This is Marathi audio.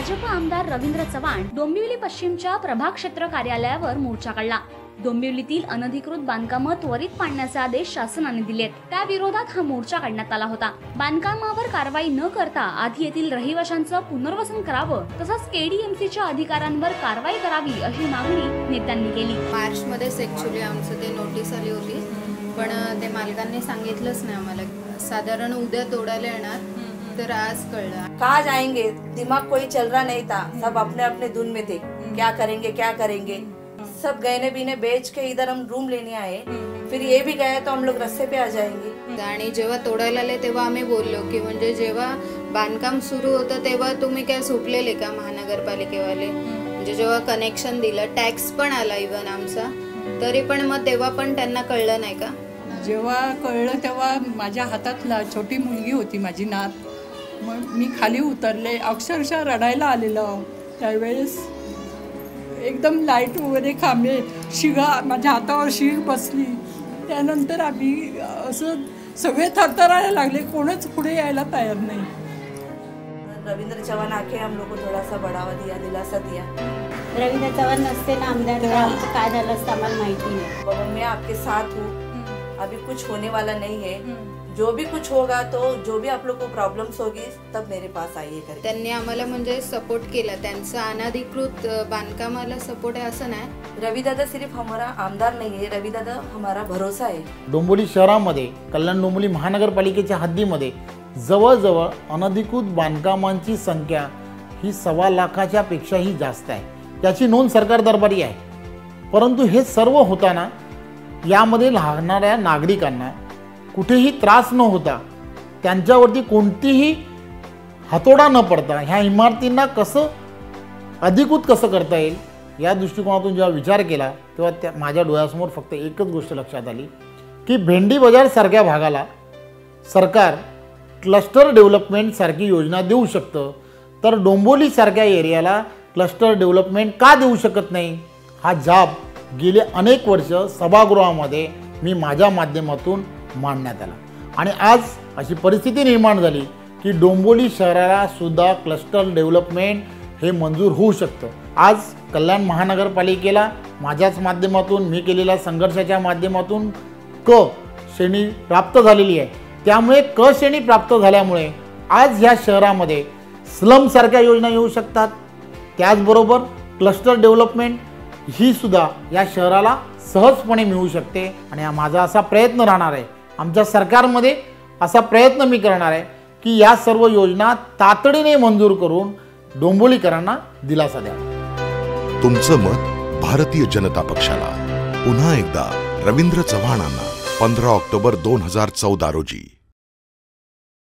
भाजप आमदार रवींद्र चव्हाण डोंबिवली पश्चिमच्या प्रभाग क्षेत्र कार्यालयावर मोर्चा काढला। डोंबिवलीतील अनधिकृत बांधकामं त्वरित पाडण्याचे आदेश शासनाने दिलेत, त्या विरोधात हा मोर्चा काढण्यात आला होता। बांधकामावर कारवाई न करता आधी येथील रहिवाशांचं पुनर्वसन करावं, तसंच केडीएमसीच्या अधिकाऱ्यांवर कारवाई करावी अशी मागणी नेत्यांनी केली। मार्च मध्येच ॲक्च्युअली आमचं ते नोटीस आली होती, पण ते मालकांनी सांगितलंच नाही आम्हाला। साधारण उद्या तोडायला येणार, तर आज कळलं। कहाँ जाएंगे, दिमाग कोई चल रहा नहीं था, सब अपने अपने धुन में थे। क्या करेंगे सब गहने बीने बेच के इधर हम रूम लेने आए, फिर ये भी गए तो हम लोग रस्ते पे आ जाएंगे। आणि जेव्हा तोडायला आले तेव्हा आम्ही बोललो की म्हणजे जेव्हा बांधकाम सुरू होतं तेव्हा तुम्ही काय झोपलेले का महानगरपालिकेवाले? म्हणजे जेव्हा कनेक्शन दिलं, टॅक्स पण आला इव्हन आमचा, तरी पण मग तेव्हा पण त्यांना कळलं नाही का? जेव्हा कळलं तेव्हा माझ्या हातातला छोटी मुलगी होती माझी नात, मग मी खाली उतरले, अक्षरशः रडायला आलेलं। त्यावेळेस एकदम लाईट वगैरे खांबे, शिगा माझ्या हातावर शीग बसली। त्यानंतर आम्ही असं सगळे थरथरायला लागले, कोणच पुढे यायला तयार नाही। रवींद्र चव्हाण आके हम लोग को थोड़ा सा बढ़ावा दिया, दिलासा दिया। रवींद्र चव्हाण नसते ना आमदार तर आमचं काय झालं असतं आम्हाला माहिती नाही। बाबा मैं आपके साथ हूँ, अभी कुछ होने वाला नहीं है। जो भी कुछ होगा तो जो भी आप लोग को प्रॉब्लम्स होगी तब मेरे पास आइए करके त्यांनी आम्हाला म्हणजे सपोर्ट केला। त्यांचा अनधिकृत बांधकामाला सपोर्ट आहे असं नाही। रवि दादा सिर्फ हमारा आमदार नहीं है, रवि दादा हमारा भरोसा है। डोंबिवली शहरामध्ये कल्याण डोंबिवली महानगरपालिकेच्या हद्दीमध्ये जवळजवळ अनधिकृत बांधकामांची संख्या ही 1.25 लाखाच्या पेक्षाही जास्त आहे। याची नोंद सरकार दरबारी आहे, परंतु हे सर्व होताना यामध्ये राहणाऱ्या नागरिकांना कुठेही त्रास न होता, त्यांच्यावरती कोणतीही हातोडा न पडता ह्या इमारतींना अधिकृत कसं करता येईल या दृष्टिकोनातून जेव्हा विचार केला तेव्हा माझ्या डोळ्यासमोर फक्त एकच गोष्ट लक्षात आली की भेंडी बाजार सारख्या भागाला सरकार क्लस्टर डेव्हलपमेंट सारखी योजना देऊ शकतं, तर डोंबिवली सारख्या एरियाला क्लस्टर डेव्हलपमेंट का देऊ शकत नाही? हा जाब गेले अनेक वर्ष सभागृहामध्ये मी माझ्या माध्यमातून मांडण्यात आला आणि आज अशी परिस्थिती निर्माण झाली की डोंबिवली शहराला सुद्धा क्लस्टर डेव्हलपमेंट हे मंजूर होऊ शकतं। आज कल्याण महानगरपालिकेला माझ्याच माध्यमातून मी केलेल्या संघर्षाच्या माध्यमातून क श्रेणी प्राप्त झालेली आहे। त्यामुळे क श्रेणी प्राप्त झाल्यामुळे आज ह्या शहरामध्ये स्लमसारख्या योजना येऊ शकतात। त्याचबरोबर क्लस्टर डेव्हलपमेंट ही सुद्धा या शहराला सहजपणे मिळू शकते आणि हा माझा असा प्रयत्न राहणार आहे। आमच्या सरकारमध्ये असा प्रयत्न मी करणार आहे की या सर्व योजना तातडीने मंजूर करून डोंबिवलीकरांना दिलासा द्यावा। तुमचं मत भारतीय जनता पक्षाला। पुन्हा एकदा रवींद्र चव्हाणांना 15 ऑक्टोबर 2014 रोजी।